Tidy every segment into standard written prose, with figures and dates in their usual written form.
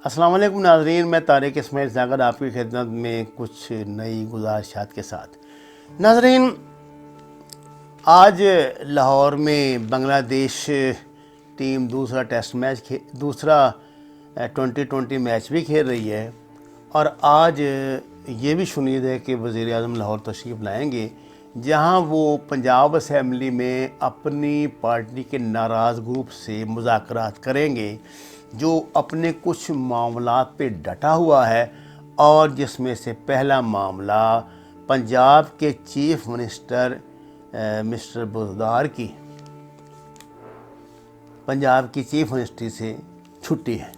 السلام علیکم ناظرین، میں طارق اسماعیل زاگر آپ کی خدمت میں کچھ نئی گزارشات کے ساتھ۔ ناظرین، آج لاہور میں بنگلہ دیش ٹیم دوسرا ٹیسٹ میچ دوسرا 2020 میچ بھی کھیل رہی ہے، اور آج یہ بھی شنید ہے کہ وزیر اعظم لاہور تشریف لائیں گے، جہاں وہ پنجاب اسمبلی میں اپنی پارٹی کے ناراض گروپ سے مذاکرات کریں گے، جو اپنے کچھ معاملات پہ ڈٹا ہوا ہے، اور جس میں سے پہلا معاملہ پنجاب کے چیف منسٹر مسٹر بزدار کی پنجاب کی چیف منسٹری سے چھٹی ہے۔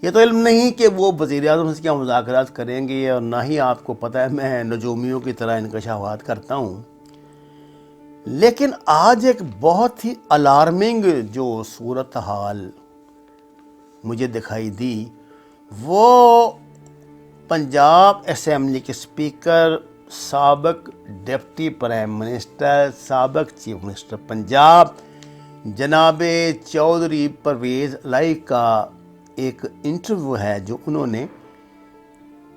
یہ تو علم نہیں کہ وہ وزیر اعظم سے کیا مذاکرات کریں گے، اور نہ ہی آپ کو پتہ ہے میں نجومیوں کی طرح انکشافات کرتا ہوں، لیکن آج ایک بہت ہی الارمنگ جو صورتحال مجھے دکھائی دی، وہ پنجاب اسمبلی کے اسپیکر، سابق ڈپٹی پرائم منسٹر، سابق چیف منسٹر پنجاب جناب چودھری پرویز الہی کا ایک انٹرویو ہے، جو انہوں نے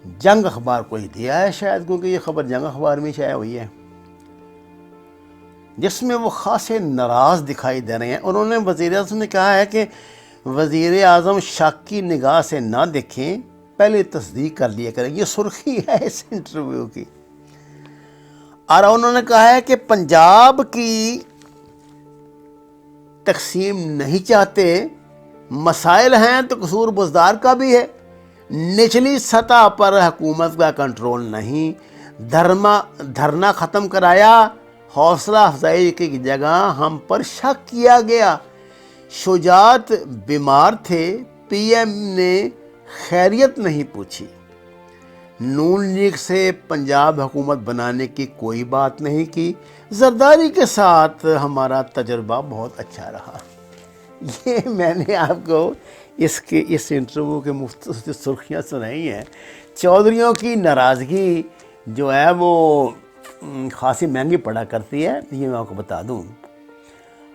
جنگ اخبار کو ہی دیا ہے، شاید کیونکہ یہ خبر جنگ اخبار میں شائع ہوئی ہے، جس میں وہ خاصے ناراض دکھائی دے رہے ہیں۔ انہوں نے وزیر اعظم نے کہا ہے کہ وزیر اعظم شک کی نگاہ سے نہ دیکھیں، پہلے تصدیق کر لیا کریں۔ یہ سرخی ہے اس انٹرویو کی، اور انہوں نے کہا ہے کہ پنجاب کی تقسیم نہیں چاہتے، مسائل ہیں تو قصور بزدار کا بھی ہے، نچلی سطح پر حکومت کا کنٹرول نہیں، دھرنا ختم کرایا، حوصلہ افزائی کی جگہ ہم پر شک کیا گیا، شجاعت بیمار تھے، پی ایم نے خیریت نہیں پوچھی، نون لیگ سے پنجاب حکومت بنانے کی کوئی بات نہیں کی، زرداری کے ساتھ ہمارا تجربہ بہت اچھا رہا۔ یہ میں نے آپ کو اس انٹرویو کے مختصر سرخیاں سنائی ہیں۔ چودھریوں کی ناراضگی جو ہے وہ خاصی مہنگی پڑا کرتی ہے، یہ میں آپ کو بتا دوں۔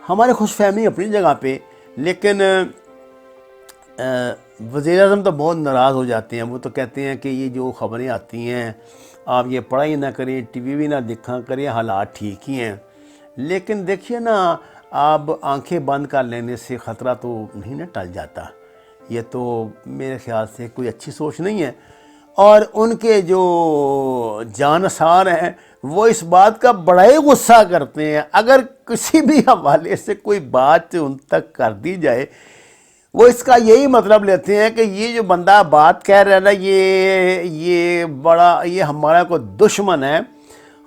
ہمارے خوش فہمی اپنی جگہ پہ، لیکن وزیر اعظم تو بہت ناراض ہو جاتے ہیں۔ وہ تو کہتے ہیں کہ یہ جو خبریں آتی ہیں آپ یہ پڑھائی نہ کریں، ٹی وی بھی نہ دیکھا کریں، حالات ٹھیک ہی ہیں۔ لیکن دیکھیے نا، آپ آنکھیں بند کر لینے سے خطرہ تو نہیں نا ٹل جاتا۔ یہ تو میرے خیال سے کوئی اچھی سوچ نہیں ہے، اور ان کے جو جانسار ہیں وہ اس بات کا بڑا ہی غصہ کرتے ہیں۔ اگر کسی بھی حوالے سے کوئی بات ان تک کر دی جائے، وہ اس کا یہی مطلب لیتے ہیں کہ یہ جو بندہ بات کہہ رہا ہے نا، یہ ہمارا کوئی دشمن ہے۔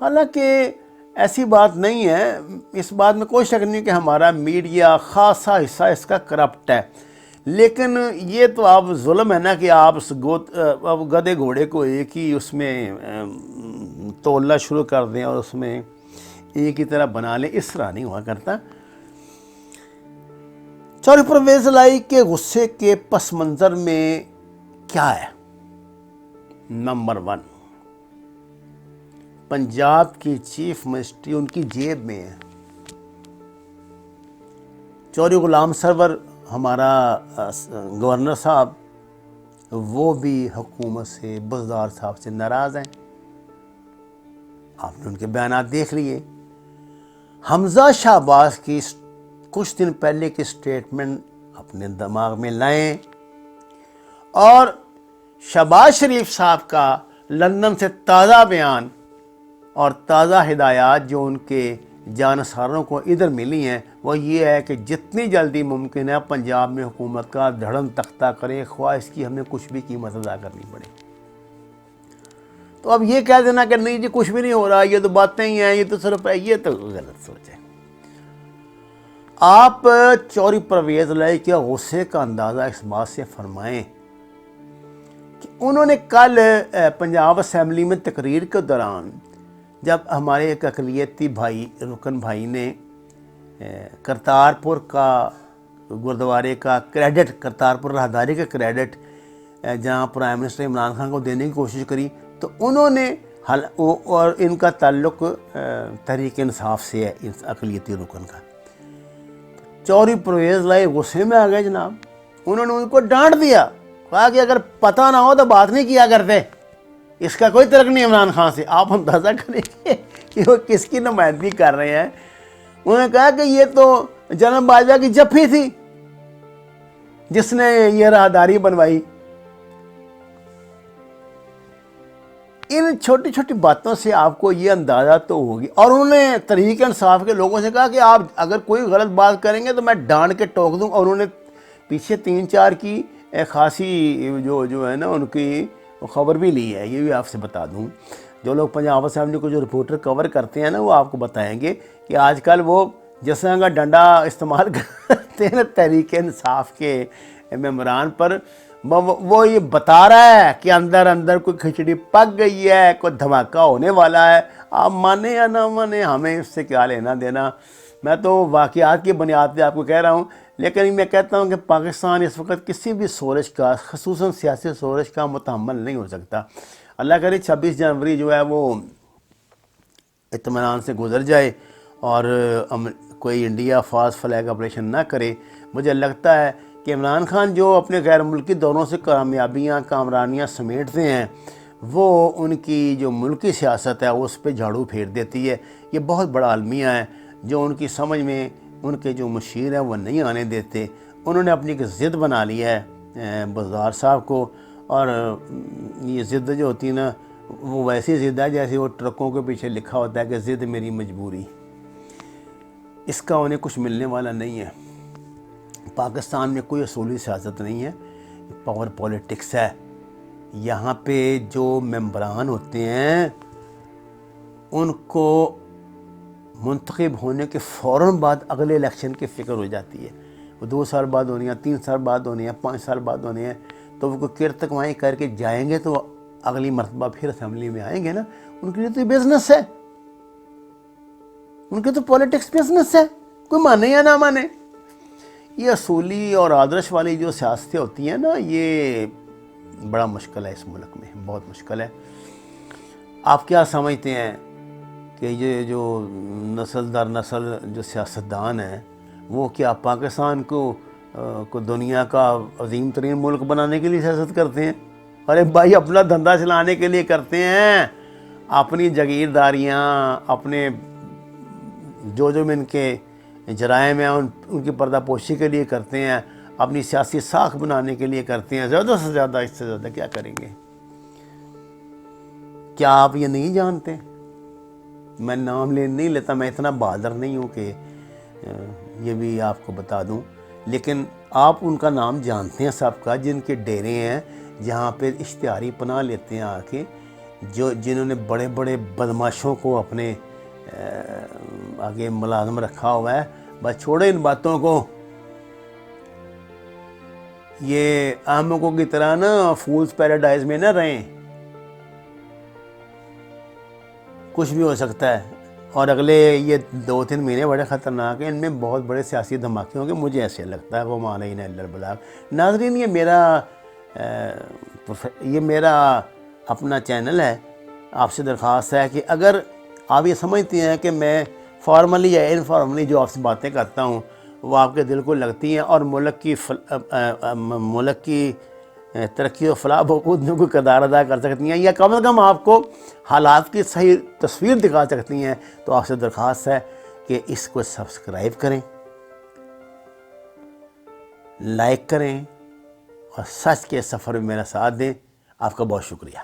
حالانکہ ایسی بات نہیں ہے، اس بات میں کوئی شک نہیں کہ ہمارا میڈیا خاصا حصہ اس کا کرپٹ ہے، لیکن یہ تو آپ ظلم ہے نا کہ آپ گدھے گھوڑے کو ایک ہی اس میں تولنا شروع کر دیں اور اس میں ایک ہی طرح بنا لیں۔ اس طرح نہیں ہوا کرتا۔ چودھری پرویز الہی کے غصے کے پس منظر میں کیا ہے؟ نمبر 1، پنجاب کی چیف منسٹری ان کی جیب میں ہے۔ چودھری غلام سرور ہمارا گورنر صاحب، وہ بھی حکومت سے، بزدار صاحب سے ناراض ہیں۔ آپ نے ان کے بیانات دیکھ لیے۔ حمزہ شہباز کی کچھ دن پہلے کی سٹیٹمنٹ اپنے دماغ میں لائیں، اور شہباز شریف صاحب کا لندن سے تازہ بیان اور تازہ ہدایات جو ان کے جانساروں کو ادھر ملی ہیں، وہ یہ ہے کہ جتنی جلدی ممکن ہے پنجاب میں حکومت کا دھڑم تختہ کریں، خواہ اس کی ہمیں کچھ بھی قیمت ادا کرنی پڑے۔ تو اب یہ کہہ دینا کہ نہیں جی کچھ بھی نہیں ہو رہا، یہ تو باتیں ہی ہیں، یہ تو صرف ہے، یہ تو غلط سوچ ہے۔ آپ چودھری پرویز الہی کے غصے کا اندازہ اس بات سے فرمائیں کہ انہوں نے کل پنجاب اسمبلی میں تقریر کے دوران، جب ہمارے ایک اقلیتی بھائی رکن بھائی نے کرتارپور کا گردوارے کا کریڈٹ، کرتارپور راہداری کا کریڈٹ جہاں پرائم منسٹر عمران خان کو دینے کی کوشش کری، تو انہوں نے اور ان کا تعلق تحریک انصاف سے ہے، اس اقلیتی رکن کا۔ چودھری پرویز الہی غصے میں آ گئے جناب، انہوں نے ان کو ڈانٹ دیا, کہا کہ اگر پتہ نہ ہو تو بات نہیں کیا کرتے, اس کا کوئی تعلق نہیں عمران خان سے. آپ اندازہ کریں گے کہ وہ کس کی نمائندگی کر رہے ہیں. انہوں نے کہا کہ یہ تو جنرل باجوہ کی جپھی تھی جس نے یہ راہداری بنوائی. ان چھوٹی چھوٹی باتوں سے آپ کو یہ اندازہ تو ہوگی. اور انہوں نے تحریک انصاف کے لوگوں سے کہا کہ آپ اگر کوئی غلط بات کریں گے تو میں ڈانٹ کے ٹوک دوں. اور انہوں نے پیچھے 3-4 کی خاصی جو ہے نا ان کی خبر بھی لی ہے. یہ بھی آپ سے بتا دوں, جو لوگ پنجاب اسمبلی کو جو رپورٹر کور کرتے ہیں نا, وہ آپ کو بتائیں گے کہ آج کل وہ جس طرح کا ڈنڈا استعمال کرتے ہیں تحریک انصاف کے ممبران پر, وہ یہ بتا رہا ہے کہ اندر اندر کوئی کھچڑی پک گئی ہے, کوئی دھماکہ ہونے والا ہے. آپ مانیں یا نہ مانیں, ہمیں اس سے کیا لینا دینا. میں تو واقعات کی بنیاد پہ آپ کو کہہ رہا ہوں, لیکن میں کہتا ہوں کہ پاکستان اس وقت کسی بھی سورج کا, خصوصاً سیاسی سورج کا متحمل نہیں ہو سکتا. اللہ کرے 26 جنوری جو ہے وہ اطمینان سے گزر جائے اور کوئی انڈیا فاسٹ فلیگ آپریشن نہ کرے. مجھے لگتا ہے کہ عمران خان جو اپنے غیر ملکی دوروں سے کامیابیاں کامرانیاں سمیٹتے ہیں, وہ ان کی جو ملکی سیاست ہے اس پہ جھاڑو پھیر دیتی ہے. یہ بہت بڑا المیہ ہے جو ان کی سمجھ میں ان کے جو مشیر ہیں وہ نہیں آنے دیتے. انہوں نے اپنی ایک ضد بنا لی ہے بزدار صاحب کو, اور یہ ضد جو ہوتی ہے نا وہ ویسی ضد ہے جیسے وہ ٹرکوں کے پیچھے لکھا ہوتا ہے کہ ضد میری مجبوری. اس کا انہیں کچھ ملنے والا نہیں ہے. پاکستان میں کوئی اصولی سیاست نہیں ہے, پاور پولیٹکس ہے. یہاں پہ جو ممبران ہوتے ہیں ان کو منتخب ہونے کے فوراً بعد اگلے الیکشن کی فکر ہو جاتی ہے. وہ 2 سال بعد ہونی ہے, 3 سال بعد ہونی ہے, 5 سال بعد ہونی ہے. تو وہ کوئی کرتکمائی کر کے جائیں گے تو اگلی مرتبہ پھر اسمبلی میں آئیں گے نا. ان کے لیے تو یہ بزنس ہے, ان کے تو پولیٹکس بزنس ہے, کوئی مانے یا نہ مانے. یہ اصولی اور آدرش والی جو سیاستیں ہوتی ہیں نا, یہ بڑا مشکل ہے اس ملک میں, بہت مشکل ہے. آپ کیا سمجھتے ہیں کہ یہ جو نسل در نسل جو سیاستدان ہیں وہ کیا پاکستان کو دنیا کا عظیم ترین ملک بنانے کے لیے سیاست کرتے ہیں؟ ارے بھائی اپنا دھندا چلانے کے لیے کرتے ہیں, اپنی جاگیرداریاں, اپنے جو ان کے جرائم ہیں ان کی پردہ پوشی کے لیے کرتے ہیں, اپنی سیاسی ساکھ بنانے کے لیے کرتے ہیں. زیادہ سے زیادہ, اس سے زیادہ کیا کریں گے؟ کیا آپ یہ نہیں جانتے؟ میں نام نہیں لیتا, میں اتنا بہادر نہیں ہوں کہ یہ بھی آپ کو بتا دوں, لیکن آپ ان کا نام جانتے ہیں سب کا, جن کے ڈیرے ہیں جہاں پہ اشتہاری پناہ لیتے ہیں آ کے, جنہوں نے بڑے بڑے بدماشوں کو اپنے آگے ملازم رکھا ہوا ہے. بس چھوڑے ان باتوں کو. یہ احمقوں کی طرح نا فولز پیراڈائز میں نہ رہیں, کچھ بھی ہو سکتا ہے. اور اگلے یہ 2-3 مہینے بڑے خطرناک ہیں, ان میں بہت بڑے سیاسی دھماکے ہوں گے, مجھے ایسے لگتا ہے. وہ معنی نہیں الا البلاغ. ناظرین, یہ میرا اپنا چینل ہے. آپ سے درخواست ہے کہ اگر آپ یہ سمجھتے ہیں کہ میں فارملی یا انفارملی جو آپ سے باتیں کرتا ہوں وہ آپ کے دل کو لگتی ہیں اور ملک کی ترقی و فلاح بہبود میں کوئی کردار ادا کر سکتی ہیں, یا کم از کم آپ کو حالات کی صحیح تصویر دکھا سکتی ہیں, تو آپ سے درخواست ہے کہ اس کو سبسکرائب کریں, لائک کریں اور سچ کے سفر میں میرا ساتھ دیں. آپ کا بہت شکریہ.